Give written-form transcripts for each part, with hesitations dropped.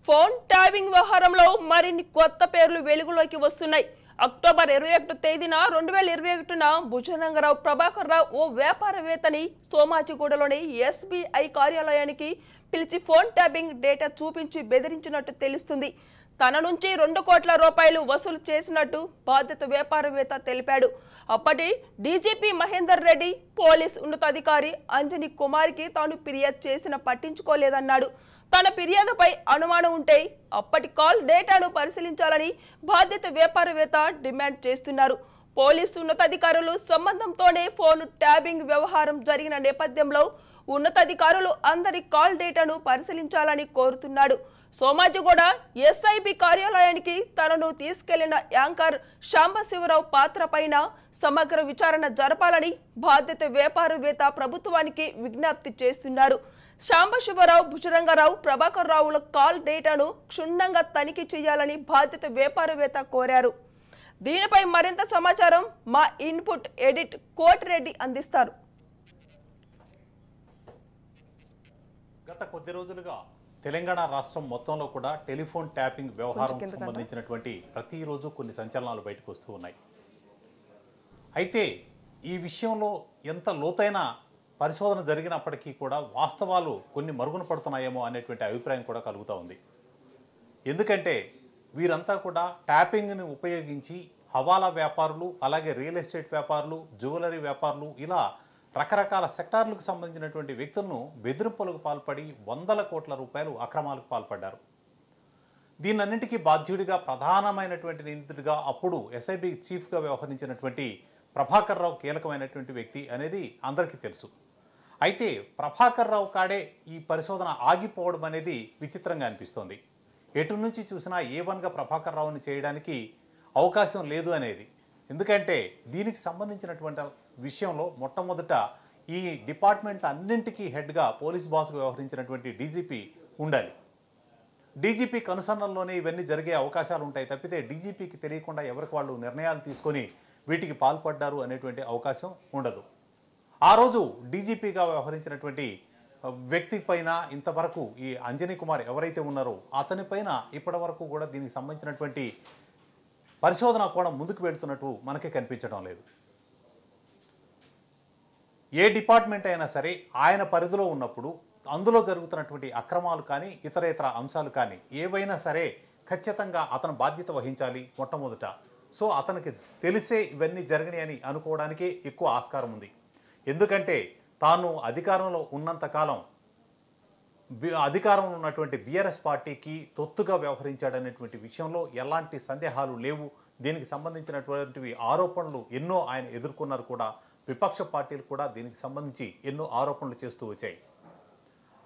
Phone tapping వ్యవహారంలో మరిన్ని కొత్త పేర్లు వెలుగులోకి వస్తున్నాయి. అక్టోబర్ 21 తేదీన 2021న భుజరంగరావు ప్రభాకర్ రావు ఓ వ్యాపారవేత్తని సోమాజిగూడలోని ఎస్బీఐ కార్యాలయానికి పిలిచి ఫోన్ ట్యాపింగ్ డేటా చూపించి బెదిరించినట్టు తెలుస్తుంది. తన నుంచి 2 కోట్ల రూపాయలు వసూలు చేసినట్టు బాధిత వ్యాపారవేత్త తెలిపాడు. అప్పటి డీజీపీ మహేందర్ రెడ్డి పోలీస్ ఉన్నతాధికారి అంజనీ కుమార్కి తాను ఫిర్యాదు చేసిన పట్టించుకోలేదన్నాడు. తన ఫిర్యాదుపై అనుమానం ఉంటే అప్పటి కాల్ డేటాను పరిశీలించాలని బాధిత వ్యాపారవేత్త డిమాండ్ చేస్తున్నారు. పోలీసు ఉన్నతాధికారులు సంబంధంతోనే ఫోన్ ట్యాపింగ్ వ్యవహారం జరిగిన నేపథ్యంలో ఉన్నతాధికారులు అందరి కాల్ డేటాను పరిశీలించాలని కోరుతున్నాడు. సోమాజిగూడ ఎస్ఐబి కార్యాలయానికి తనను తీసుకెళ్లిన యాంకర్ శాంబశివరావు పాత్ర పైన సమగ్ర విచారణ జరపాలని బాధిత వ్యాపారవేత్త ప్రభుత్వానికి విజ్ఞప్తి చేస్తున్నారు. శాంబశివరావు, భుజరంగరావు, ప్రభాకర్ రావుల కాల్ డేటాను క్షుణ్ణంగా తనిఖీ చేయాలని బాధిత వ్యాపారవేత్త కోరారు. దీనిపై మరింత సమాచారం మా ఇన్పుట్ ఎడిట్ కోటిరెడ్డి అందిస్తారు. గత కొద్ది రోజులుగా తెలంగాణ రాష్ట్రం మొత్తంలో కూడా టెలిఫోన్ ట్యాపింగ్ వ్యవహారం సంబంధించినటువంటి ప్రతిరోజు కొన్ని సంచలనాలు బయటకు వస్తూ ఉన్నాయి. అయితే ఈ విషయంలో ఎంత లోతైన పరిశోధన జరిగినప్పటికీ కూడా వాస్తవాలు కొన్ని మరుగున పడుతున్నాయేమో అనేటువంటి అభిప్రాయం కూడా కలుగుతూ ఉంది. ఎందుకంటే వీరంతా కూడా ట్యాపింగ్ని ఉపయోగించి హవాలా వ్యాపారులు, అలాగే రియల్ ఎస్టేట్ వ్యాపారులు, జ్యువెలరీ వ్యాపారులు, ఇలా రకరకాల సెక్టార్లకు సంబంధించినటువంటి వ్యక్తులను బెదిరింపులకు పాల్పడి 100 కోట్ల రూపాయలు అక్రమాలకు పాల్పడ్డారు. దీనన్నింటికీ బాధ్యుడిగా ప్రధానమైనటువంటి నిందితుడిగా అప్పుడు ఎస్ఐబి చీఫ్గా వ్యవహరించినటువంటి ప్రభాకర్ రావు కీలకమైనటువంటి వ్యక్తి అనేది అందరికీ తెలుసు. అయితే ప్రభాకర్ రావు కాడే ఈ పరిశోధన ఆగిపోవడం అనేది విచిత్రంగా అనిపిస్తోంది. ఎటు నుంచి చూసినా A1గా ప్రభాకర్ రావుని చేయడానికి అవకాశం లేదు అనేది. ఎందుకంటే దీనికి సంబంధించినటువంటి విషయంలో మొట్టమొదట ఈ డిపార్ట్మెంట్ అన్నింటికీ హెడ్గా పోలీస్ బాస్గా వ్యవహరించినటువంటి డీజీపీ ఉండాలి. డీజీపీ కనుసన్నల్లోనే ఇవన్నీ జరిగే అవకాశాలు ఉంటాయి తప్పితే డీజీపీకి తెలియకుండా ఎవరికి వాళ్ళు నిర్ణయాలు తీసుకొని వీటికి పాల్పడ్డారు అనేటువంటి అవకాశం ఉండదు. ఆ రోజు డీజీపీగా వ్యవహరించినటువంటి వ్యక్తి పైన ఇంతవరకు ఈ అంజనీ కుమార్ ఎవరైతే ఉన్నారో అతని పైన ఇప్పటి వరకు కూడా దీనికి సంబంధించినటువంటి పరిశోధన కూడా ముందుకు వెళ్తున్నట్టు మనకి కనిపించడం లేదు. ఏ డిపార్ట్మెంట్ అయినా సరే ఆయన పరిధిలో ఉన్నప్పుడు అందులో జరుగుతున్నటువంటి అక్రమాలు కానీ ఇతర అంశాలు కానీ ఏవైనా సరే ఖచ్చితంగా అతను బాధ్యత వహించాలి మొట్టమొదట. సో అతనికి తెలిసే ఇవన్నీ జరిగినాయి అని అనుకోవడానికే ఎక్కువ ఆస్కారం ఉంది. ఎందుకంటే తాను అధికారంలో ఉన్నంతకాలం అధికారంలో ఉన్నటువంటి బీఆర్ఎస్ పార్టీకి తొత్తుగా వ్యవహరించాడనేటువంటి విషయంలో ఎలాంటి సందేహాలు లేవు. దీనికి సంబంధించినటువంటివి ఆరోపణలు ఎన్నో ఆయన ఎదుర్కొన్నారు కూడా. విపక్ష పార్టీలు కూడా దీనికి సంబంధించి ఎన్నో ఆరోపణలు చేస్తూ వచ్చాయి.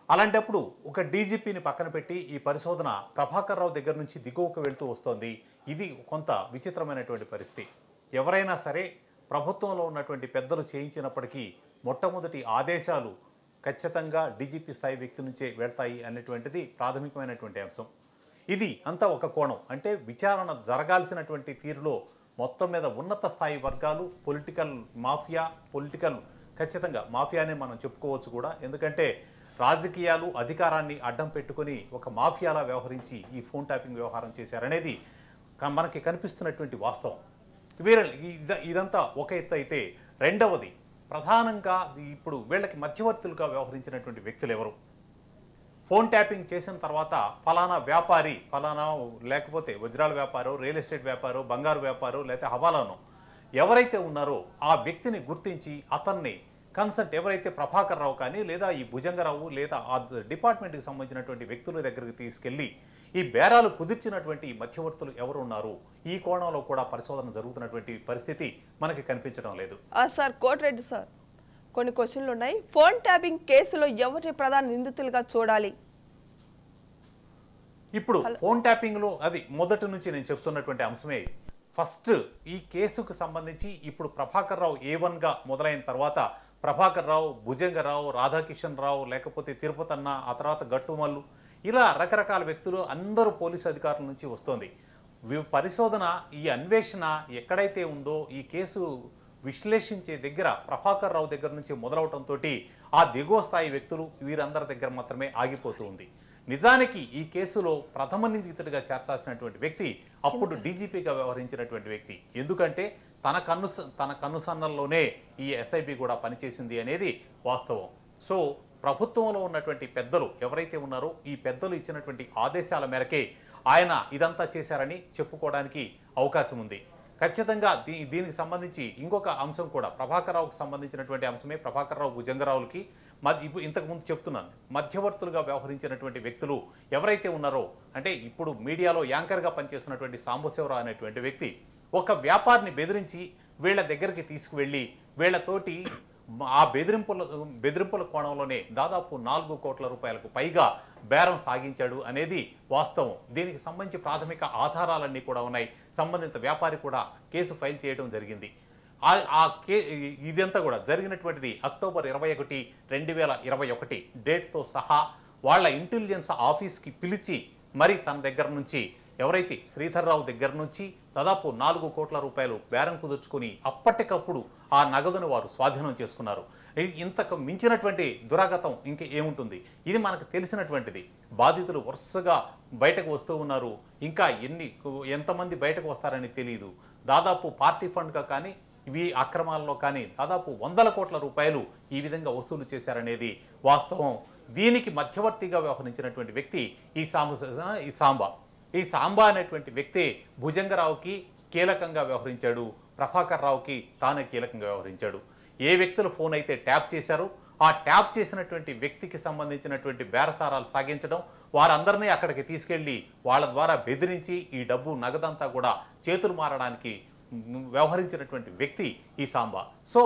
అలాంటప్పుడు ఒక డీజీపీని పక్కన పెట్టి ఈ పరిశోధన ప్రభాకర్ రావు దగ్గర నుంచి దిగువకు వెళ్తూ వస్తోంది. ఇది కొంత విచిత్రమైనటువంటి పరిస్థితి. ఎవరైనా సరే ప్రభుత్వంలో ఉన్నటువంటి పెద్దలు చేయించినప్పటికీ మొట్టమొదటి ఆదేశాలు ఖచ్చితంగా డీజీపీ స్థాయి వ్యక్తి నుంచే వెళ్తాయి అనేటువంటిది ప్రాథమికమైనటువంటి అంశం. ఇది అంతా ఒక కోణం. అంటే విచారణ జరగాల్సినటువంటి తీరులో మొత్తం మీద ఉన్నత స్థాయి వర్గాలు, పొలిటికల్ మాఫియా, ఖచ్చితంగా మాఫియానే మనం చెప్పుకోవచ్చు కూడా. ఎందుకంటే రాజకీయాలు అధికారాన్ని అడ్డం పెట్టుకొని ఒక మాఫియాలా వ్యవహరించి ఈ ఫోన్ ట్యాపింగ్ వ్యవహారం చేశారనేది మనకి కనిపిస్తున్నటువంటి వాస్తవం. ఇదంతా ఒక ఎత్తు అయితే, రెండవది ప్రధానంగా ఇప్పుడు వీళ్ళకి మధ్యవర్తులుగా వ్యవహరించినటువంటి వ్యక్తులు ఎవరు? ఫోన్ ట్యాపింగ్ చేసిన తర్వాత ఫలానా వ్యాపారి, ఫలానా లేకపోతే వజ్రాల వ్యాపారం, రియల్ ఎస్టేట్ వ్యాపారం, బంగారు వ్యాపారం, లేకపోతే హవాలాను ఎవరైతే ఉన్నారో ఆ వ్యక్తిని గుర్తించి అతన్ని కన్సల్ట్ ఎవరైతే ప్రభాకర్ రావు కానీ లేదా ఈ భుజంగరావు లేదా ఆ డిపార్ట్మెంట్కి సంబంధించినటువంటి వ్యక్తుల దగ్గరికి తీసుకెళ్ళి ఈ బేరాలు కుదిర్చినటువంటి మధ్యవర్తులు ఎవరు ఉన్నారు, ఈ కోణంలో కూడా పరిశోధన జరుగుతున్నటువంటి పరిస్థితి మనకి కనిపించడం లేదు. సార్ కోటిరెడ్డి సార్, కొన్ని క్వశ్చన్లు ఉన్నాయి. ఫోన్ ట్యాపింగ్ కేసులో ఎవరిని ప్రధాన నిందితులుగా చూడాలి? ఇప్పుడు ఫోన్ ట్యాపింగ్లో అది మొదటి నుంచి నేను చెప్తున్నటువంటి అంశమే. ఫస్ట్ ఈ కేసుకు సంబంధించి ఇప్పుడు ప్రభాకర్ రావు A1గా మొదలైన తర్వాత ప్రభాకర్ రావు, భుజంగరావు, రాధాకిషన్ రావు, లేకపోతే తిరుపతన్న, ఆ తర్వాత గట్టుమల్లు, ఇలా రకరకాల వ్యక్తులు అందరూ పోలీసు అధికారుల నుంచి వస్తోంది. పరిశోధన, ఈ అన్వేషణ ఎక్కడైతే ఉందో ఈ కేసు విశ్లేషించే దగ్గర ప్రభాకర్ రావు దగ్గర నుంచి మొదలవటంతో ఆ దిగువ స్థాయి వ్యక్తులు వీరందరి దగ్గర మాత్రమే ఆగిపోతూ ఉంది. నిజానికి ఈ కేసులో ప్రథమ నిందితుడిగా చేర్చాల్సినటువంటి వ్యక్తి అప్పుడు డీజీపీగా వ్యవహరించినటువంటి వ్యక్తి. ఎందుకంటే తన కనుసన్నల్లోనే ఈ ఎస్ఐబి కూడా పనిచేసింది అనేది వాస్తవం. సో ప్రభుత్వంలో ఉన్నటువంటి పెద్దలు ఎవరైతే ఉన్నారో ఈ పెద్దలు ఇచ్చినటువంటి ఆదేశాల మేరకే ఆయన ఇదంతా చేశారని చెప్పుకోవడానికి అవకాశం ఉంది. ఖచ్చితంగా దీనికి సంబంధించి ఇంకొక అంశం కూడా ప్రభాకర్ రావుకు సంబంధించినటువంటి అంశమే. ప్రభాకర్ రావు భుజంగరావులకి ఇంతకుముందు చెప్తున్నాను, మధ్యవర్తులుగా వ్యవహరించినటువంటి వ్యక్తులు ఎవరైతే ఉన్నారో, అంటే ఇప్పుడు మీడియాలో యాంకర్గా పనిచేస్తున్నటువంటి సాంబశివరావు అనేటువంటి వ్యక్తి ఒక వ్యాపారిని బెదిరించి వీళ్ళ దగ్గరికి తీసుకువెళ్ళి వీళ్ళతోటి ఆ బెదిరింపుల కోణంలోనే దాదాపు 4 కోట్ల రూపాయలకు పైగా బేరం సాగించాడు అనేది వాస్తవం. దీనికి సంబంధించి ప్రాథమిక ఆధారాలన్నీ కూడా ఉన్నాయి. సంబంధిత వ్యాపారి కూడా కేసు ఫైల్ చేయడం జరిగింది. ఇదంతా కూడా జరిగినటువంటిది అక్టోబర్ 21, 2021 డేట్తో సహా వాళ్ళ ఇంటెలిజెన్స్ ఆఫీస్కి పిలిచి మరి తన దగ్గర నుంచి ఎవరైతే శ్రీధర్రావు దగ్గర నుంచి దాదాపు 4 కోట్ల రూపాయలు బేరం కుదుర్చుకుని అప్పటికప్పుడు ఆ నగదును వారు స్వాధీనం చేసుకున్నారు. ఇంతకు మించినటువంటి దురాగతం ఇంక ఏముంటుంది? ఇది మనకు తెలిసినటువంటిది. బాధితులు వరుసగా బయటకు వస్తూ ఉన్నారు. ఇంకా ఎంతమంది బయటకు వస్తారని తెలియదు. దాదాపు పార్టీ ఫండ్గా కానీ ఇవి అక్రమాల్లో కానీ దాదాపు 100 కోట్ల రూపాయలు ఈ విధంగా వసూలు చేశారనేది వాస్తవం. దీనికి మధ్యవర్తిగా వ్యవహరించినటువంటి వ్యక్తి ఈ సాంబా అనేటువంటి వ్యక్తి భుజంగరావుకి కీలకంగా వ్యవహరించాడు. ప్రభాకర్ రావుకి తానే కీలకంగా వ్యవహరించాడు. ఏ వ్యక్తులు ఫోన్ అయితే ట్యాప్ చేశారో ఆ ట్యాప్ చేసినటువంటి వ్యక్తికి సంబంధించినటువంటి బేరసారాలు సాగించడం, వారందరినీ అక్కడికి తీసుకెళ్లి వాళ్ళ ద్వారా బెదిరించి ఈ డబ్బు నగదంతా కూడా చేతులు మారడానికి వ్యవహరించినటువంటి వ్యక్తి ఈ సాంబా. సో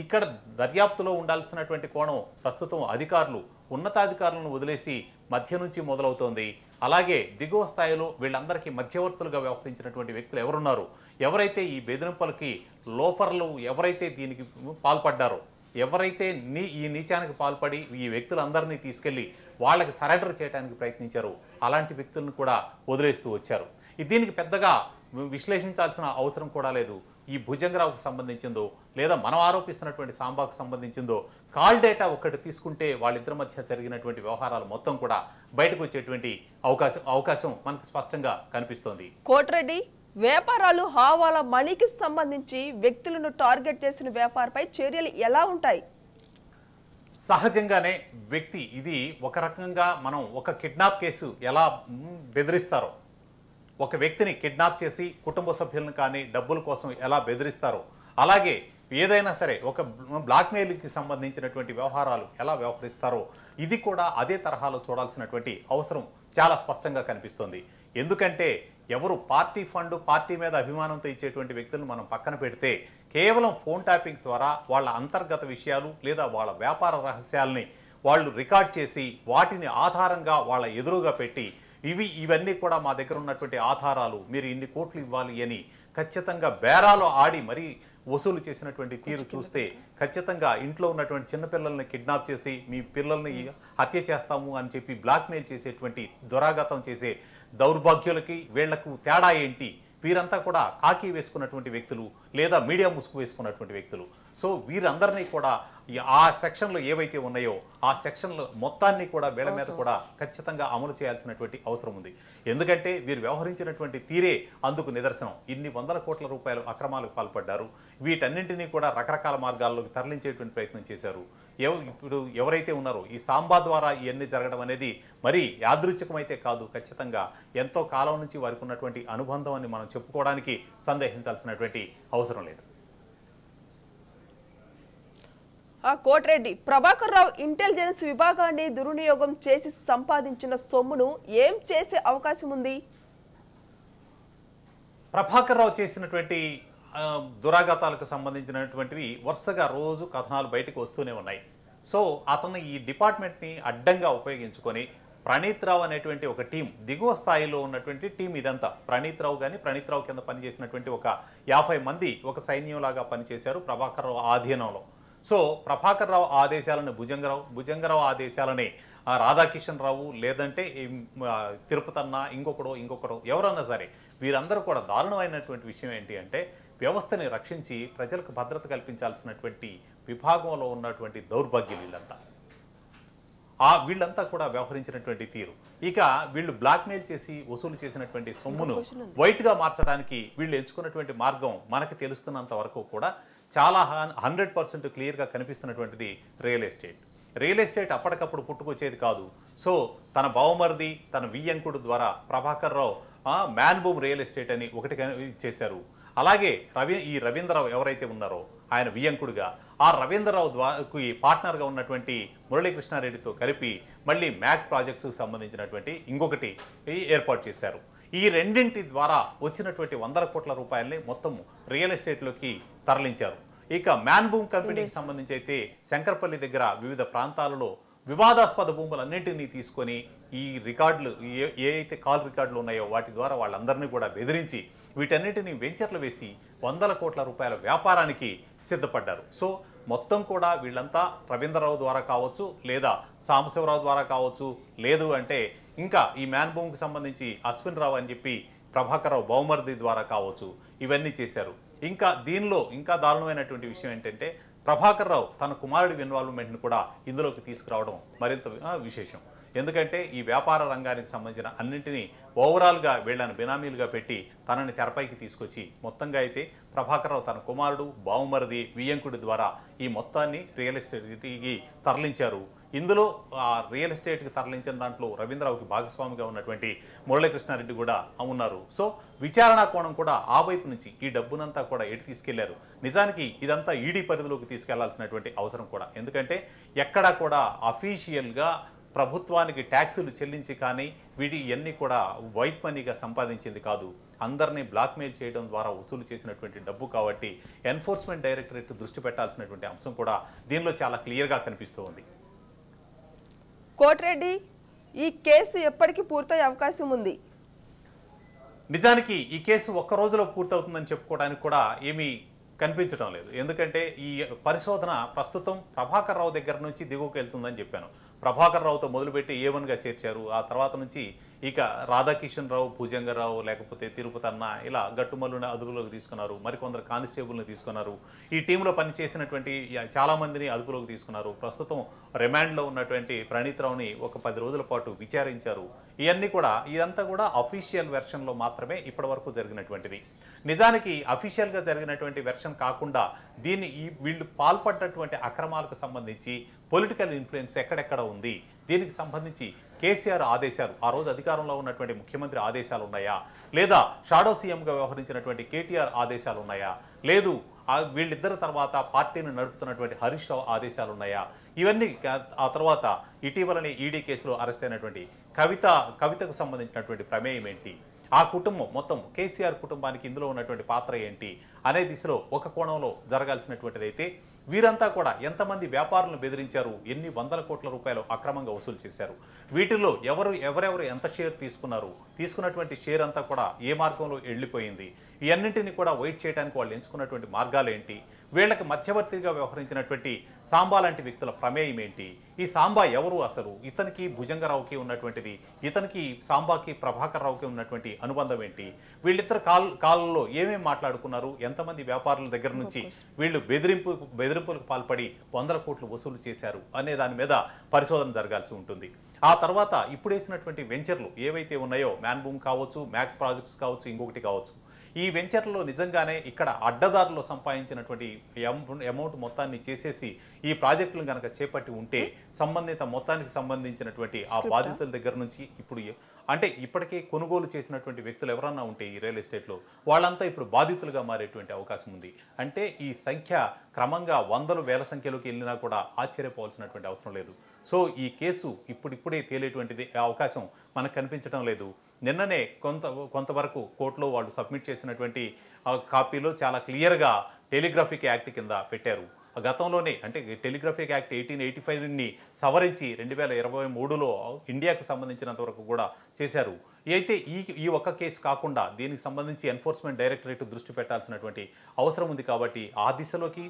ఇక్కడ దర్యాప్తులో ఉండాల్సినటువంటి కోణం ప్రస్తుతం అధికారులు ఉన్నతాధికారులను వదిలేసి మధ్య నుంచి మొదలవుతోంది. అలాగే దిగువ స్థాయిలో వీళ్ళందరికీ మధ్యవర్తులుగా వ్యవహరించినటువంటి వ్యక్తులు ఎవరున్నారు, ఎవరైతే ఈ బెదిరింపులకి లోఫర్లు ఎవరైతే దీనికి పాల్పడ్డారో, ఎవరైతే ఈ నీచానికి పాల్పడి ఈ వ్యక్తులందరినీ తీసుకెళ్లి వాళ్ళకి సరెండర్ చేయడానికి ప్రయత్నించారో అలాంటి వ్యక్తులను కూడా వదిలేస్తూ వచ్చారు. దీనికి పెద్దగా విశ్లేషించాల్సిన అవసరం కూడా లేదు. ఈ భుజంగరావుకు సంబంధించిందో లేదా మనం ఆరోపిస్తున్నటువంటి సాంబాకు సంబంధించిందో కాల్ డేటా ఒక్కటి తీసుకుంటే వాళ్ళిద్దరి మధ్య జరిగినటువంటి వ్యవహారాలు మొత్తం కూడా బయటకు వచ్చేటువంటి అవకాశం మనకు స్పష్టంగా కనిపిస్తోంది. కోటిరెడ్డి, వ్యాపారాలు హావాలా మనీకి సంబంధించి వ్యక్తులను టార్గెట్ చేసిన వ్యాపారపై చర్యలు ఎలా ఉంటాయి? సహజంగానే వ్యక్తి ఇది ఒక రకంగా మనం ఒక కిడ్నాప్ కేసు ఎలా బెదిరిస్తారో, ఒక వ్యక్తిని కిడ్నాప్ చేసి కుటుంబ సభ్యులను కానీ డబ్బుల కోసం ఎలా బెదిరిస్తారో, అలాగే ఏదైనా సరే ఒక బ్లాక్మెయిల్కి సంబంధించినటువంటి వ్యవహారాలు ఎలా వ్యవహరిస్తారో ఇది కూడా అదే తరహాలో చూడాల్సినటువంటి అవసరం చాలా స్పష్టంగా కనిపిస్తోంది. ఎందుకంటే ఎవరు పార్టీ ఫండ్, పార్టీ మీద అభిమానంతో ఇచ్చేటువంటి వ్యక్తులను మనం పక్కన పెడితే కేవలం ఫోన్ ట్యాపింగ్ ద్వారా వాళ్ళ అంతర్గత విషయాలు లేదా వాళ్ళ వ్యాపార రహస్యాలని వాళ్ళు రికార్డ్ చేసి వాటిని ఆధారంగా వాళ్ళ ఎదురుగా పెట్టి ఇవన్నీ కూడా మా దగ్గర ఉన్నటువంటి ఆధారాలు, మీరు ఇన్ని కోట్లు ఇవ్వాలి అని ఖచ్చితంగా బేరాలు ఆడి మరీ వసూలు చేసినటువంటి తీరు చూస్తే ఖచ్చితంగా ఇంట్లో ఉన్నటువంటి చిన్నపిల్లల్ని కిడ్నాప్ చేసి మీ పిల్లల్ని హత్య చేస్తాము అని చెప్పి బ్లాక్మెయిల్ చేసేటువంటి దురాగతం చేసే దౌర్భాగ్యులకి వీళ్లకు తేడా ఏంటి? వీరంతా కూడా కాకి వేసుకున్నటువంటి వ్యక్తులు లేదా మీడియా ముసుగు వేసుకున్నటువంటి వ్యక్తులు. సో వీరందరినీ కూడా ఆ సెక్షన్లు ఏవైతే ఉన్నాయో ఆ సెక్షన్లు మొత్తాన్ని కూడా వీళ్ళ మీద కూడా ఖచ్చితంగా అమలు చేయాల్సినటువంటి అవసరం ఉంది. ఎందుకంటే వీరు వ్యవహరించినటువంటి తీరే అందుకు నిదర్శనం. ఇన్ని 100 కోట్ల రూపాయలు అక్రమాలకు పాల్పడ్డారు. వీటన్నింటినీ కూడా రకరకాల మార్గాల్లోకి తరలించేటువంటి ప్రయత్నం చేశారు. ఇప్పుడు ఎవరైతే ఉన్నారో ఈ సాంబా ద్వారా ఇవన్నీ జరగడం అనేది మరీ యాదృచ్ఛికమైతే కాదు, ఖచ్చితంగా ఎంతో కాలం నుంచి వారికి ఉన్నటువంటి అనుబంధం అని మనం చెప్పుకోవడానికి సందేహించాల్సినటువంటి అవసరం లేదు. కోటిరెడ్డి, ప్రభాకర్ రావు ఇంటెలిజెన్స్ విభాగాన్ని దుర్వినియోగం చేసి సంపాదించిన సొమ్మును ఏం చేసే అవకాశం ఉంది? ప్రభాకర్ రావు చేసినటువంటి దురాఘాతాలకు సంబంధించినటువంటివి వరుసగా రోజు కథనాలు బయటకు వస్తూనే ఉన్నాయి. సో అతను ఈ డిపార్ట్మెంట్ని అడ్డంగా ఉపయోగించుకొని ప్రణీత్ రావు అనేటువంటి ఒక టీం, దిగువ స్థాయిలో ఉన్నటువంటి టీం ఇదంతా ప్రణీత్ రావు కానీ ప్రణీత్ రావు కింద పనిచేసినటువంటి ఒక 50 మంది ఒక సైన్యంలాగా పనిచేశారు ప్రభాకర్ రావు ఆధీనంలో. సో ప్రభాకర్ రావు ఆదేశాలని భుజంగరావు ఆదేశాలని రాధాకిషన్ రావు లేదంటే తిరుపతన్న ఇంకొకడో ఎవరన్నా సరే వీరందరూ కూడా దారుణమైనటువంటి విషయం ఏంటి అంటే వ్యవస్థని రక్షించి ప్రజలకు భద్రత కల్పించాల్సినటువంటి విభాగంలో ఉన్నటువంటి దౌర్భాగ్యులు వీళ్ళంతా. వీళ్ళంతా కూడా వ్యవహరించినటువంటి తీరు, ఇక వీళ్ళు బ్లాక్మెయిల్ చేసి వసూలు చేసినటువంటి సొమ్మును వైట్గా మార్చడానికి వీళ్ళు ఎంచుకున్నటువంటి మార్గం మనకు తెలుస్తున్నంత వరకు కూడా చాలా 100% క్లియర్గా కనిపిస్తున్నటువంటిది రియల్ ఎస్టేట్. రియల్ ఎస్టేట్ అప్పటికప్పుడు పుట్టుకొచ్చేది కాదు. సో తన బావమరిది, తన వియ్యంకుడు ద్వారా Prabhakar Rao man boom real estate అని ఒకటి చేశారు. అలాగే ఈ రవీంద్రరావు ఎవరైతే ఉన్నారో ఆయన వియ్యంకుడుగా, ఆ రవీంద్రరావు ద్వారాకి పార్ట్నర్గా ఉన్నటువంటి మురళీకృష్ణారెడ్డితో కలిపి మళ్ళీ మ్యాక్ ప్రాజెక్ట్స్కి సంబంధించినటువంటి ఇంకొకటి ఏర్పాటు చేశారు. ఈ రెండింటి ద్వారా వచ్చినటువంటి 100 కోట్ల రూపాయలని మొత్తం రియల్ ఎస్టేట్లోకి తరలించారు. ఇక మ్యాన్ బూమ్ కంపెనీకి సంబంధించి అయితే శంకరపల్లి దగ్గర వివిధ ప్రాంతాలలో వివాదాస్పద భూములన్నింటినీ తీసుకొని ఈ రికార్డులు ఏ అయితే కాల్ రికార్డులు ఉన్నాయో వాటి ద్వారా వాళ్ళందరినీ కూడా బెదిరించి వీటన్నిటిని వెంచర్లు వేసి 100 కోట్ల రూపాయల వ్యాపారానికి సిద్ధపడ్డారు. సో మొత్తం కూడా వీళ్ళంతా రవీంద్రరావు ద్వారా కావచ్చు, లేదా సాంబశివరావు ద్వారా కావచ్చు, లేదు అంటే ఇంకా ఈ మ్యాన్ భూమికి సంబంధించి అశ్విన్ రావు అని చెప్పి ప్రభాకర్ రావు బహుమర్ది ద్వారా కావచ్చు, ఇవన్నీ చేశారు. ఇంకా దీనిలో ఇంకా దారుణమైనటువంటి విషయం ఏంటంటే ప్రభాకర్ రావు తన కుమారుడి ఇన్వాల్వ్మెంట్ను కూడా ఇందులోకి తీసుకురావడం మరింత విశేషం. ఎందుకంటే ఈ వ్యాపార రంగానికి సంబంధించిన అన్నింటినీ ఓవరాల్గా వీళ్ళని బినామీలుగా పెట్టి తనని తెరపైకి తీసుకొచ్చి మొత్తంగా అయితే ప్రభాకర్ రావు తన కుమారుడు, బావుమరిది, వియ్యంకుడి ద్వారా ఈ మొత్తాన్ని రియల్ ఎస్టేట్కి తరలించారు. ఇందులో రియల్ ఎస్టేట్కి తరలించిన దాంట్లో రవీంద్రరావుకి భాగస్వామిగా ఉన్నటువంటి మురళీకృష్ణారెడ్డి కూడా ఉన్నారు. సో విచారణ కోణం కూడా ఆ వైపు నుంచి ఈ డబ్బునంతా కూడా ఎటు తీసుకెళ్లారు. నిజానికి ఇదంతా ఈడీ పరిధిలోకి తీసుకెళ్లాల్సినటువంటి అవసరం కూడా, ఎందుకంటే ఎక్కడా కూడా అఫీషియల్గా ప్రభుత్వానికి ట్యాక్సులు చెల్లించి కానీ ఇవన్నీ కూడా వైట్ మనీగా సంపాదించింది కాదు, అందరినీ బ్లాక్మెయిల్ చేయడం ద్వారా వసూలు చేసినటువంటి డబ్బు. కాబట్టి ఎన్ఫోర్స్మెంట్ డైరెక్టరేట్ దృష్టి పెట్టాల్సినటువంటి అంశం కూడా దీనిలో చాలా క్లియర్గా కనిపిస్తూ ఉంది. కోటిరెడ్డి, ఈ కేసు ఎప్పటికీ పూర్తయ్యే అవకాశం ఉంది? నిజానికి ఈ కేసు ఒక్క రోజులో పూర్తవుతుందని చెప్పుకోవడానికి కూడా ఏమీ కనిపించడం లేదు. ఎందుకంటే ఈ పరిశోధన ప్రస్తుతం ప్రభాకర్ రావు దగ్గర నుంచి దిగువకు వెళ్తుందని చెప్పాను. ప్రభాకర్ రావుతో మొదలుపెట్టి A1గా చేర్చారు. ఆ తర్వాత నుంచి ఇక రాధాకిషన్ రావు, భుజంగరావు, లేకపోతే తిరుపతి అన్న, ఇలా గట్టుమల్లుని అదుపులోకి తీసుకున్నారు. మరికొందరు కానిస్టేబుల్ని తీసుకున్నారు. ఈ టీంలో పనిచేసినటువంటి చాలామందిని అదుపులోకి తీసుకున్నారు. ప్రస్తుతం రిమాండ్లో ఉన్నటువంటి ప్రణీత్ రావుని ఒక 10 రోజుల పాటు విచారించారు. ఇదంతా కూడా అఫీషియల్ వెర్షన్లో మాత్రమే ఇప్పటి వరకు జరిగినటువంటిది. నిజానికి అఫీషియల్గా జరిగినటువంటి వెర్షన్ కాకుండా వీళ్ళు పాల్పడ్డటువంటి అక్రమాలకు సంబంధించి పొలిటికల్ ఇన్ఫ్లుయెన్స్ ఎక్కడెక్కడ ఉంది, దీనికి సంబంధించి కేసీఆర్ ఆదేశాలు, ఆ రోజు అధికారంలో ఉన్నటువంటి ముఖ్యమంత్రి ఆదేశాలు ఉన్నాయా, లేదా షాడో సీఎంగా వ్యవహరించినటువంటి కేటీఆర్ ఆదేశాలు ఉన్నాయా, లేదు వీళ్ళిద్దరి తర్వాత పార్టీని నడుపుతున్నటువంటి హరీష్ రావు ఆదేశాలు ఉన్నాయా, ఇవన్నీ ఆ తర్వాత ఇటీవలనే ఈడీ కేసులో అరెస్ట్ అయినటువంటి కవితకు సంబంధించినటువంటి ప్రమేయం ఏంటి, ఆ కుటుంబం మొత్తం కేసీఆర్ కుటుంబానికి ఇందులో ఉన్నటువంటి పాత్ర ఏంటి అనే దిశలో ఒక కోణంలో జరగాల్సినటువంటిదైతే, వీరంతా కూడా ఎంతమంది వ్యాపారులను బెదిరించారు, ఎన్ని 100 కోట్ల రూపాయలు అక్రమంగా వసూలు చేశారు, వీటిల్లో ఎవరెవరు ఎంత షేర్ తీసుకున్నారు, తీసుకున్నటువంటి షేర్ అంతా కూడా ఏ మార్గంలో వెళ్ళిపోయింది, ఇవన్నింటినీ కూడా వెయిట్ చేయడానికి వాళ్ళు ఎంచుకున్నటువంటి మార్గాలు ఏంటి, వీళ్ళకి మధ్యవర్తిగా వ్యవహరించినటువంటి సాంబా లాంటి వ్యక్తుల ప్రమేయం ఏంటి, ఈ సాంబా ఎవరు అసలు, ఇతనికి భుజంగరావుకి ఉన్నటువంటిది, ఇతనికి సాంబాకి ప్రభాకర్ రావుకి ఉన్నటువంటి అనుబంధం ఏంటి, వీళ్ళిద్దరు కాలంలో ఏమేమి మాట్లాడుకున్నారు, ఎంతమంది వ్యాపారుల దగ్గర నుంచి వీళ్ళు బెదిరింపులకు పాల్పడి 100 కోట్లు వసూలు చేశారు అనే దాని మీద పరిశోధన జరగాల్సి ఉంటుంది. ఆ తర్వాత ఇప్పుడు వేసినటువంటి వెంచర్లు ఏవైతే ఉన్నాయో, మ్యాన్ బూమ్ కావచ్చు, మ్యాక్ ప్రాజెక్ట్స్ కావచ్చు, ఇంకొకటి కావచ్చు, ఈ వెంచర్లో నిజంగానే ఇక్కడ అడ్డదారులో సంపాదించినటువంటి అమౌంట్ మొత్తాన్ని చేసేసి ఈ ప్రాజెక్టులను కనుక చేపట్టి ఉంటే సంబంధిత మొత్తానికి సంబంధించినటువంటి ఆ బాధితుల దగ్గర నుంచి ఇప్పుడు అంటే ఇప్పటికే కొనుగోలు చేసినటువంటి వ్యక్తులు ఎవరన్నా ఉంటే ఈ రియల్ ఎస్టేట్లో వాళ్ళంతా ఇప్పుడు బాధితులుగా మారేటువంటి అవకాశం ఉంది. అంటే ఈ సంఖ్య క్రమంగా వందలు వేల సంఖ్యలోకి వెళ్ళినా కూడా ఆశ్చర్యపోవాల్సినటువంటి అవసరం లేదు. సో ఈ కేసు ఇప్పుడిప్పుడే తేలేటువంటిది అవకాశం మనకు కనిపించడం లేదు. నిన్ననే కొంతవరకు కోర్టులో వాళ్ళు సబ్మిట్ చేసినటువంటి కాపీలో చాలా క్లియర్గా టెలిగ్రాఫిక్ యాక్ట్ కింద పెట్టారు. గతంలోనే అంటే టెలిగ్రాఫిక్ యాక్ట్ 1885ని సవరించి 2023లో ఇండియాకు సంబంధించినంత వరకు కూడా చేశారు. అయితే ఈ ఒక్క కేసు కాకుండా దీనికి సంబంధించి ఎన్ఫోర్స్మెంట్ డైరెక్టరేట్ దృష్టి పెట్టాల్సినటువంటి అవసరం ఉంది. కాబట్టి ఆ దిశలోకి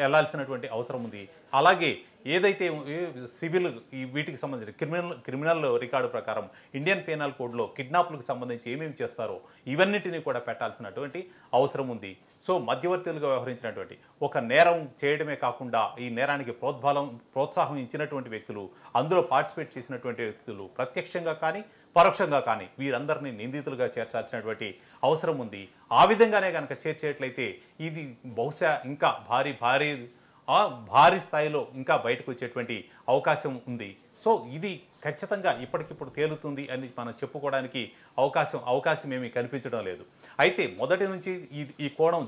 వెళ్లాల్సినటువంటి అవసరం ఉంది. అలాగే ఏదైతే సివిల్ వీటికి సంబంధించిన క్రిమినల్ రికార్డు ప్రకారం ఇండియన్ పీనల్ కోడ్లో కిడ్నాప్లకు సంబంధించి ఏమేమి చేస్తారో ఇవన్నిటిని కూడా పెట్టాల్సినటువంటి అవసరం ఉంది. సో మధ్యవర్తులుగా వ్యవహరించినటువంటి ఒక నేరం చేయడమే కాకుండా ఈ నేరానికి ప్రోత్సాహం ఇచ్చినటువంటి వ్యక్తులు, అందులో పార్టిసిపేట్ చేసినటువంటి వ్యక్తులు ప్రత్యక్షంగా కానీ పరోక్షంగా కానీ వీరందరినీ నిందితులుగా చేర్చాల్సినటువంటి అవసరం ఉంది. ఆ విధంగానే కనుక చేర్చేట్లయితే ఇది బహుశా ఇంకా భారీ స్థాయిలో ఇంకా బయటకు వచ్చేటువంటి అవకాశం ఉంది. సో ఇది ఖచ్చితంగా ఇప్పటికిప్పుడు తేలుతుంది అని మనం చెప్పుకోవడానికి అవకాశం ఏమీ కనిపించడం లేదు. అయితే మొదటి నుంచి ఈ కోణం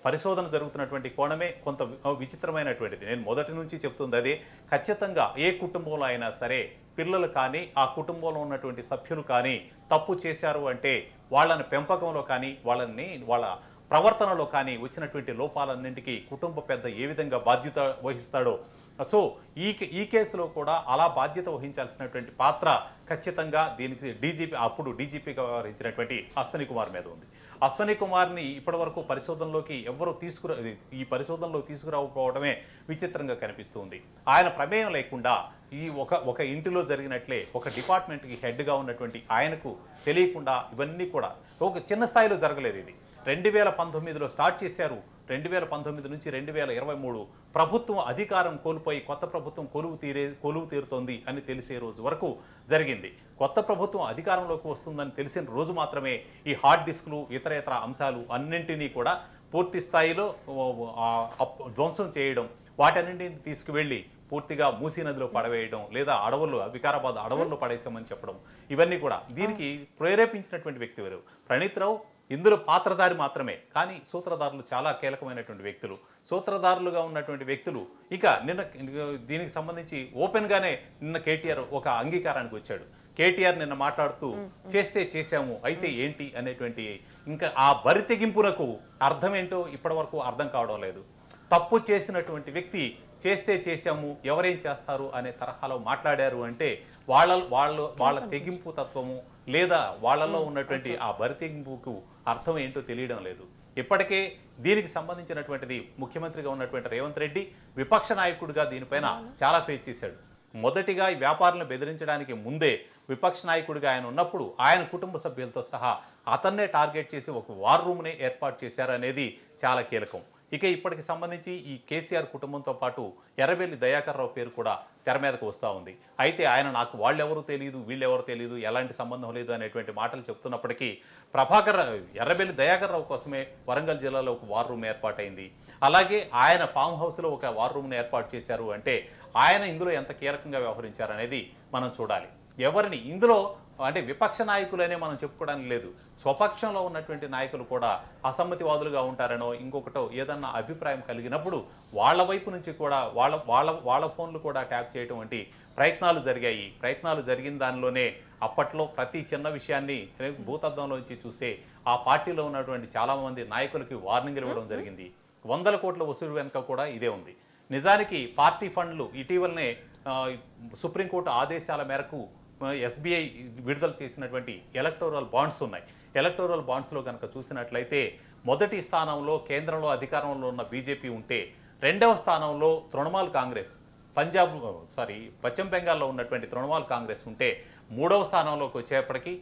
పరిశోధన జరుగుతున్నటువంటి కోణమే కొంత విచిత్రమైనటువంటిది. నేను మొదటి నుంచి చెప్తుంది అదే. ఖచ్చితంగా ఏ కుటుంబంలో అయినా సరే పిల్లలు కానీ ఆ కుటుంబంలో ఉన్నటువంటి సభ్యులు కానీ తప్పు చేశారు అంటే వాళ్ళని పెంపకంలో కానీ వాళ్ళ ప్రవర్తనలో కానీ వచ్చినటువంటి లోపాలన్నింటికీ కుటుంబ పెద్ద ఏ విధంగా బాధ్యత వహిస్తాడో, సో ఈ కేసులో కూడా అలా బాధ్యత వహించాల్సినటువంటి పాత్ర ఖచ్చితంగా దీనికి అప్పుడు డీజీపీగా వ్యవహరించినటువంటి అశ్వనీ కుమార్ మీద ఉంది. అశ్వనీ కుమార్ని ఇప్పటివరకు ఈ పరిశోధనలో తీసుకురాకపోవడమే విచిత్రంగా కనిపిస్తుంది. ఆయన ప్రమేయం లేకుండా ఈ ఒక ఇంటిలో జరిగినట్లే ఒక డిపార్ట్మెంట్కి హెడ్గా ఉన్నటువంటి ఆయనకు తెలియకుండా ఇవన్నీ కూడా ఒక చిన్న స్థాయిలో జరగలేదు. ఇది 2019లో స్టార్ట్ చేశారు. 2019 నుంచి 2023 ప్రభుత్వం అధికారం కోల్పోయి కొత్త ప్రభుత్వం కొలువు తీరుతోంది అని తెలిసే రోజు వరకు జరిగింది. కొత్త ప్రభుత్వం అధికారంలోకి వస్తుందని తెలిసిన రోజు మాత్రమే ఈ హార్డ్ డిస్క్లు ఇతర అంశాలు అన్నింటినీ కూడా పూర్తి స్థాయిలో ధ్వంసం చేయడం, వాటన్నింటిని తీసుకువెళ్ళి పూర్తిగా మూసీ నదిలో పడవేయడం, లేదా వికారాబాద్ అడవుల్లో పడేసామని చెప్పడం, ఇవన్నీ కూడా దీనికి ప్రేరేపించినటువంటి వ్యక్తి ఎవరు? ప్రణీత్ రావు ఇందులో పాత్రధారి మాత్రమే, కానీ సూత్రధారులు చాలా కీలకమైనటువంటి వ్యక్తులు. సూత్రధారులుగా ఉన్నటువంటి వ్యక్తులు ఇక దీనికి సంబంధించి ఓపెన్గానే నిన్న కేటీఆర్ ఒక అంగీకారానికి వచ్చాడు. కేటీఆర్ నిన్న మాట్లాడుతూ చేశాము అయితే ఏంటి అనేటువంటి ఇంకా ఆ బరి తెగింపునకు అర్థం ఏంటో ఇప్పటివరకు అర్థం కావడం లేదు. తప్పు చేసినటువంటి వ్యక్తి చేశాము ఎవరేం చేస్తారు అనే తరహాలో మాట్లాడారు అంటే వాళ్ళ తెగింపు తత్వము లేదా వాళ్ళలో ఉన్నటువంటి ఆ బరి తెగింపుకు అర్థం ఏంటో తెలియడం లేదు. ఇప్పటికే దీనికి సంబంధించినటువంటిది ముఖ్యమంత్రిగా ఉన్నటువంటి రేవంత్ రెడ్డి విపక్ష నాయకుడిగా దీనిపైన చాలా ఫేస్ చేశాడు. మొదటిగా ఈ వ్యాపారులను బెదిరించడానికి ముందే విపక్ష నాయకుడిగా ఆయన ఉన్నప్పుడు ఆయన కుటుంబ సభ్యులతో సహా అతన్నే టార్గెట్ చేసి ఒక వార్ రూమ్నే ఏర్పాటు చేశారు అనేది చాలా కీలకం. ఇక ఇప్పటికి సంబంధించి ఈ కేసీఆర్ కుటుంబంతో పాటు ఎర్రబెల్లి దయాకర్ రావు పేరు కూడా తెర మీదకు వస్తూ ఉంది. అయితే ఆయన నాకు వాళ్ళెవరూ తెలియదు, వీళ్ళెవరూ తెలియదు, ఎలాంటి సంబంధం లేదు అనేటువంటి మాటలు చెప్తున్నప్పటికీ ఎర్రబెల్లి దయాకర్ రావు కోసమే వరంగల్ జిల్లాలో ఒక వార్ రూమ్ ఏర్పాటైంది. అలాగే ఆయన ఫామ్ హౌస్లో ఒక వార్ రూమ్ని ఏర్పాటు చేశారు అంటే ఆయన ఇందులో ఎంత కీలకంగా వ్యవహరించారనేది మనం చూడాలి. ఎవరిని ఇందులో అంటే విపక్ష నాయకులనే మనం చెప్పుకోవడానికి లేదు, స్వపక్షంలో ఉన్నటువంటి నాయకులు కూడా అసమ్మతివాదులుగా ఉంటారనో ఇంకొకటో ఏదన్నా అభిప్రాయం కలిగినప్పుడు వాళ్ళ వైపు నుంచి కూడా వాళ్ళ ఫోన్లు కూడా ట్యాప్ చేయడం వంటి ప్రయత్నాలు జరిగిన దానిలోనే అప్పట్లో ప్రతి చిన్న విషయాన్ని భూతద్దంలోంచి చూసే ఆ పార్టీలో ఉన్నటువంటి చాలామంది నాయకులకి వార్నింగ్లు ఇవ్వడం జరిగింది. 100 కోట్ల వసూలు వెనుక కూడా ఇదే ఉంది. నిజానికి పార్టీ ఫండ్లు ఇటీవలనే సుప్రీంకోర్టు ఆదేశాల మేరకు ఎస్బీఐ విడుదల చేసినటువంటి ఎలక్టోరల్ బాండ్స్ ఉన్నాయి. ఎలక్టోరల్ బాండ్స్లో కనుక చూసినట్లయితే మొదటి స్థానంలో కేంద్రంలో అధికారంలో ఉన్న బీజేపీ ఉంటే, రెండవ స్థానంలో పశ్చిమ బెంగాల్లో ఉన్నటువంటి తృణమూల్ కాంగ్రెస్ ఉంటే, మూడవ స్థానంలోకి వచ్చేప్పటికీ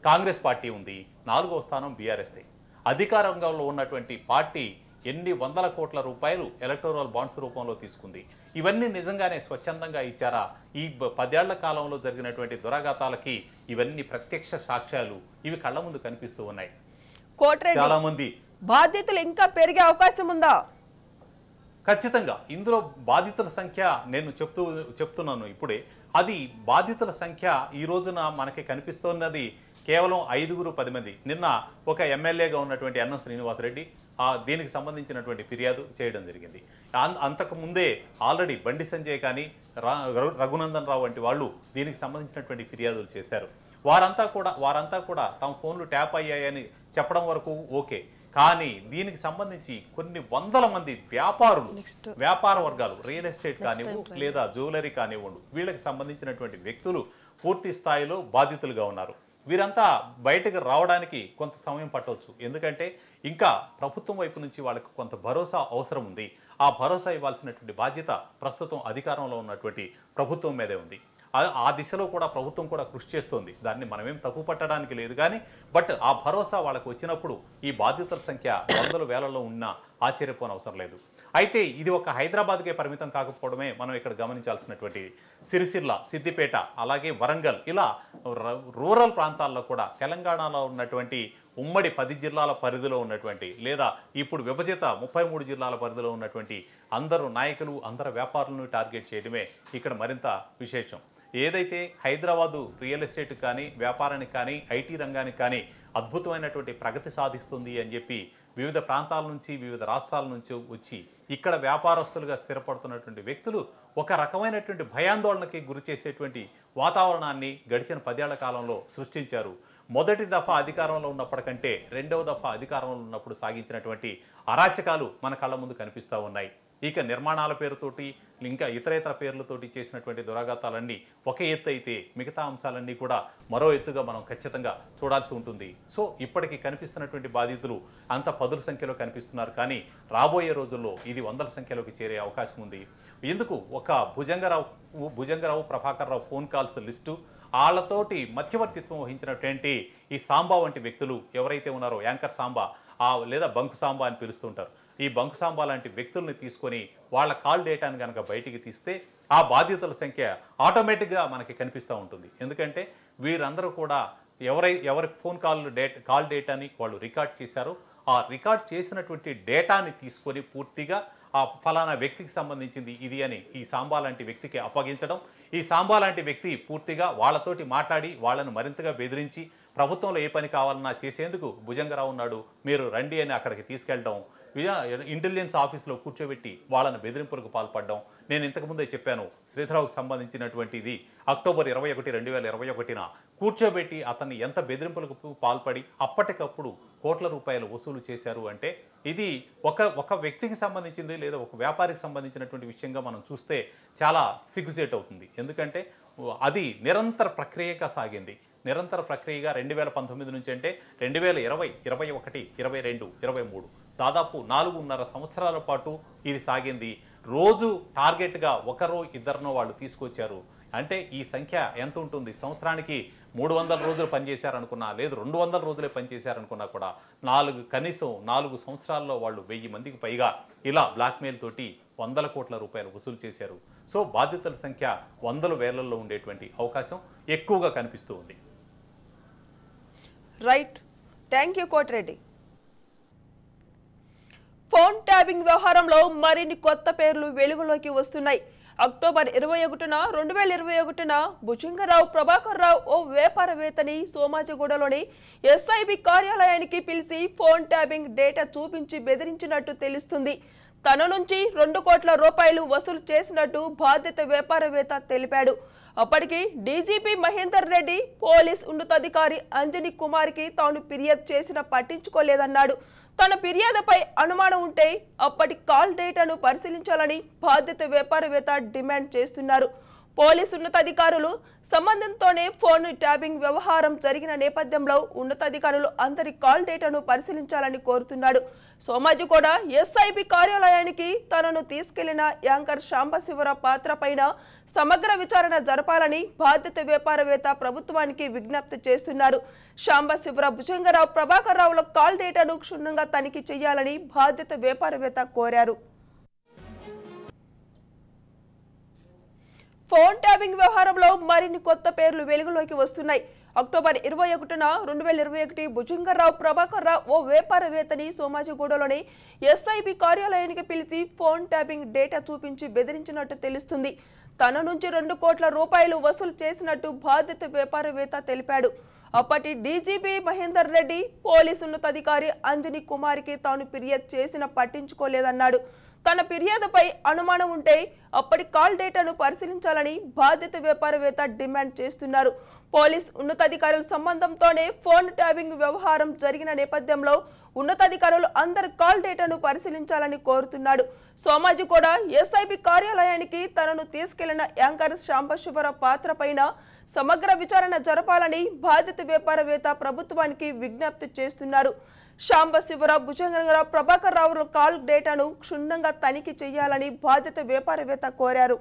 కాంగ్రెస్ పార్టీ ఉంది, 4వ స్థానం బీఆర్ఎస్దే. అధికారంలో ఉన్నటువంటి పార్టీ ఎన్ని వందల కోట్ల రూపాయలు ఎలక్టోరల్ బాండ్స్ రూపంలో తీసుకుంది. ఇవన్నీ నిజంగానే స్వచ్ఛందంగా ఇచ్చారా? ఈ 10 ఏళ్ల కాలంలో జరిగినటువంటి దురాఘాతాలకి ఇవన్నీ ప్రత్యక్ష సాక్ష్యాలు, ఇవి కళ్ళ ముందు కనిపిస్తూ ఉన్నాయి. చాలా మంది బాధితులు ఇంకా పెరిగే అవకాశం ఉందా? ఖచ్చితంగా ఇందులో బాధితుల సంఖ్య నేను చెప్తున్నాను ఇప్పుడే. అది బాధితుల సంఖ్య ఈ రోజున మనకి కనిపిస్తున్నది కేవలం 5-10 మంది. నిన్న ఒక ఎమ్మెల్యేగా ఉన్నటువంటి ఎన్ఎం శ్రీనివాసరెడ్డి దీనికి సంబంధించినటువంటి ఫిర్యాదు చేయడం జరిగింది. అంతకుముందే ఆల్రెడీ బండి సంజయ్ కానీ రఘునందన్ రావు వంటి వాళ్ళు దీనికి సంబంధించినటువంటి ఫిర్యాదులు చేశారు. వారంతా కూడా తమ ఫోన్లు ట్యాప్ అయ్యాయని చెప్పడం వరకు ఓకే, కానీ దీనికి సంబంధించి కొన్ని వందల మంది వ్యాపార వర్గాలు, రియల్ ఎస్టేట్ కానివ్వండి లేదా జ్యువెలరీ కానివ్వండి, వీళ్ళకి సంబంధించినటువంటి వ్యక్తులు పూర్తి స్థాయిలో బాధితులుగా ఉన్నారు. వీరంతా బయటకు రావడానికి కొంత సమయం పట్టవచ్చు. ఎందుకంటే ఇంకా ప్రభుత్వం వైపు నుంచి వాళ్ళకి కొంత భరోసా అవసరం ఉంది. ఆ భరోసా ఇవ్వాల్సినటువంటి బాధ్యత ప్రస్తుతం అధికారంలో ఉన్నటువంటి ప్రభుత్వం మీదే ఉంది. ఆ దిశలో కూడా ప్రభుత్వం కూడా కృషి చేస్తోంది. దాన్ని మనమేం తప్పు పట్టడానికి లేదు. కానీ బట్ ఆ భరోసా వాళ్ళకు వచ్చినప్పుడు ఈ బాధ్యతల సంఖ్య వందల వేలలో ఉన్నా ఆశ్చర్యపోనవసరం లేదు. అయితే ఇది ఒక హైదరాబాద్కే పరిమితం కాకపోవడమే మనం ఇక్కడ గమనించాల్సినటువంటి సిరిసిల్ల, సిద్దిపేట, అలాగే వరంగల్ ఇలా రూరల్ ప్రాంతాల్లో కూడా తెలంగాణలో ఉన్నటువంటి ఉమ్మడి 10 జిల్లాల పరిధిలో ఉన్నటువంటి లేదా ఇప్పుడు విభజిత 33 జిల్లాల పరిధిలో ఉన్నటువంటి అందరూ నాయకులు, అందరు వ్యాపారులను టార్గెట్ చేయడమే ఇక్కడ మరింత విశేషం. ఏదైతే హైదరాబాదు రియల్ ఎస్టేట్ కానీ, వ్యాపారానికి కానీ, ఐటీ రంగానికి కానీ అద్భుతమైనటువంటి ప్రగతి సాధిస్తుంది అని చెప్పి వివిధ ప్రాంతాల నుంచి, వివిధ రాష్ట్రాల నుంచి వచ్చి ఇక్కడ వ్యాపారస్తులుగా స్థిరపడుతున్నటువంటి వ్యక్తులు ఒక రకమైనటువంటి భయాందోళనకి గురి చేసేటువంటి వాతావరణాన్ని గడిచిన 10 ఏళ్ల కాలంలో సృష్టించారు. మొదటి దఫా అధికారంలో ఉన్నప్పటికంటే రెండవ దఫా అధికారంలో ఉన్నప్పుడు సాగించినటువంటి అరాచకాలు మన కళ్ళ ముందు కనిపిస్తూ ఉన్నాయి. ఇక నిర్మాణాల పేరుతోటి ఇంకా ఇతరేతర పేర్లతోటి చేసినటువంటి దురాఘాతాలన్నీ ఒక ఎత్తు అయితే మిగతా అంశాలన్నీ కూడా మరో ఎత్తుగా మనం ఖచ్చితంగా చూడాల్సి ఉంటుంది. సో ఇప్పటికీ కనిపిస్తున్నటువంటి బాధితులు అంత 10ల సంఖ్యలో కనిపిస్తున్నారు. కానీ రాబోయే రోజుల్లో ఇది 100ల సంఖ్యలోకి చేరే అవకాశం ఉంది. ఎందుకు ఒక Bhujanga Rao, Prabhakar Rao phone calls list, వాళ్ళతోటి మధ్యవర్తిత్వం వహించినటువంటి ఈ సాంబా వంటి వ్యక్తులు ఎవరైతే ఉన్నారో, యాంకర్ సాంబా లేదా బంకు సాంబా అని పిలుస్తుంటారు, ఈ బంకు సాంబా లాంటి వ్యక్తుల్ని తీసుకొని వాళ్ళ కాల్ డేటాను కనుక బయటికి తీస్తే ఆ బాధితుల సంఖ్య ఆటోమేటిక్గా మనకి కనిపిస్తూ ఉంటుంది. ఎందుకంటే వీరందరూ కూడా ఎవరి ఫోన్ కాల్ డేటాని వాళ్ళు రికార్డ్ చేశారో ఆ రికార్డ్ చేసినటువంటి డేటాని తీసుకొని పూర్తిగా ఆ ఫలానా వ్యక్తికి సంబంధించింది ఇది అని ఈ సాంబా లాంటి వ్యక్తికి అప్పగించడం, ఈ సాంబా లాంటి వ్యక్తి పూర్తిగా వాళ్ళతోటి మాట్లాడి వాళ్ళను మరింతగా బెదిరించి ప్రభుత్వంలో ఏ పని కావాలన్నా చేసేందుకు భుజంగరావు ఉన్నాడు, మీరు రండి అని అక్కడికి తీసుకెళ్ళడం, ఇంటెలిజెన్స్ ఆఫీసులో కూర్చోబెట్టి వాళ్ళను బెదిరింపులకు పాల్పడడం. నేను ఇంతకుముందే చెప్పాను, శ్రీధరావుకు సంబంధించినటువంటిది అక్టోబర్ 21, 2021న కూర్చోబెట్టి అతన్ని ఎంత బెదిరింపులకు పాల్పడి అప్పటికప్పుడు కోట్ల రూపాయలు వసూలు చేశారు అంటే ఇది ఒక వ్యక్తికి సంబంధించింది లేదా ఒక వ్యాపారికి సంబంధించినటువంటి విషయంగా మనం చూస్తే చాలా సిగ్గుసేట్ అవుతుంది. ఎందుకంటే అది నిరంతర ప్రక్రియగా సాగింది. నిరంతర ప్రక్రియగా 2019 నుంచి అంటే 2020, 21, 22, 23 దాదాపు 4.5 సంవత్సరాల పాటు ఇది సాగింది. రోజు టార్గెట్గా ఒకరో ఇద్దరినో వాళ్ళు తీసుకొచ్చారు. అంటే ఈ సంఖ్య ఎంత ఉంటుంది? సంవత్సరానికి 300 రోజులు పనిచేశారనుకున్నా, లేదు 200 రోజులే పనిచేశారనుకున్నా కూడా కనీసం 4 సంవత్సరాల్లో వాళ్ళు 1000 మందికి పైగా ఇలా బ్లాక్మెయిల్ తోటి 100 కోట్ల రూపాయలు వసూలు చేశారు. సో బాధితుల సంఖ్య 100ల వేలల్లో ఉండేటువంటి అవకాశం ఎక్కువగా కనిపిస్తూ ఉంది. Right, thank you Koti Reddy. Phone tapping వ్యవహారంలో మరిన్ని కొత్త పేర్లు వెలుగులోకి వస్తున్నాయి. అక్టోబర్ 21, 2021న భుజంగరావు ప్రభాకర్ రావు ఓ వ్యాపారవేత్తని సోమాజిగూడలోని ఎస్ఐబి కార్యాలయానికి పిలిచి ఫోన్ ట్యాపింగ్ డేటా చూపించి బెదిరించినట్టు తెలుస్తుంది. తన నుంచి 2 కోట్ల రూపాయలు వసూలు చేసినట్టు బాధిత వ్యాపారవేత్త తెలిపాడు. అప్పటికి డీజీపీ మహేందర్ రెడ్డి పోలీస్ ఉన్నతాధికారి అంజనీ కుమార్కి తాను ఫిర్యాదు చేసినా పట్టించుకోలేదన్నాడు. తన ఫిర్యాదుపై అనుమానం ఉంటే అప్పటి కాల్ డేటాను పరిశీలించాలని బాధిత వ్యాపారవేత్త డిమాండ్ చేస్తున్నారు. పోలీసు ఉన్నతాధికారులు సంబంధంతోనే ఫోన్ ట్యాపింగ్ వ్యవహారం జరిగిన నేపథ్యంలో ఉన్నతాధికారులు అందరి కాల్ డేటాను పరిశీలించాలని కోరుతున్నాడు. సోమాజిగూడ ఎస్ఐబి కార్యాలయానికి తనను తీసుకెళ్లిన యాంకర్ శాంబశివరావు పాత్ర పైన సమగ్ర విచారణ జరపాలని బాధిత వ్యాపారవేత్త ప్రభుత్వానికి విజ్ఞప్తి చేస్తున్నారు. శాంబశివరావు, భుజంగరావు, ప్రభాకర్ రావుల కాల్ డేటాను క్షుణ్ణంగా తనిఖీ చేయాలని బాధిత వ్యాపారవేత్త కోరారు. ఫోన్ ట్యాపింగ్ వ్యవహారంలో మరిన్ని కొత్త పేర్లు వెలుగులోకి వస్తున్నాయి. అక్టోబర్ 21, 2021 భుజంగరావు ప్రభాకర్ రావు ఓ వ్యాపారవేత్తని సోమాజిగూడలోని ఎస్ఐబి కార్యాలయానికి పిలిచి ఫోన్ ట్యాపింగ్ డేటా చూపించి బెదిరించినట్టు తెలుస్తుంది. తన నుంచి 2 కోట్ల రూపాయలు వసూలు చేసినట్టు బాధిత వ్యాపారవేత్త తెలిపాడు. అప్పటి డీజీపీ మహేందర్ రెడ్డి పోలీసు ఉన్నతాధికారి అంజనీ కుమార్కి తాను ఫిర్యాదు చేసినా పట్టించుకోలేదన్నాడు. తన ఫిర్యాదుపై అనుమానం ఉంటే అప్పటి కాల్ డేటాను పరిశీలించాలని బాధిత వ్యాపారవేత్త డిమాండ్ చేస్తున్నారు. పోలీస్ ఉన్నతాధికారుల సంబంధంతోనే ఫోన్ ట్యాపింగ్ వ్యవహారం జరిగిన నేపథ్యంలో ఉన్నతాధికారులు అందరి కాల్ డేటాను పరిశీలించాలని కోరుతున్నాడు. సోమాజీ కూడా ఎస్ఐబి కార్యాలయానికి తనను తీసుకెళ్లిన యాంకర్ శాంబశివరావు పాత్ర పైన సమగ్ర విచారణ జరపాలని బాధిత వ్యాపారవేత్త ప్రభుత్వానికి విజ్ఞప్తి చేస్తున్నారు. శాంబశివరావు, భుజంగరావు, ప్రభాకర్ రావుల కాల్ డేటాను క్షుణ్ణంగా తనిఖీ చేయాలని బాధిత వ్యాపారవేత్త కోరారు.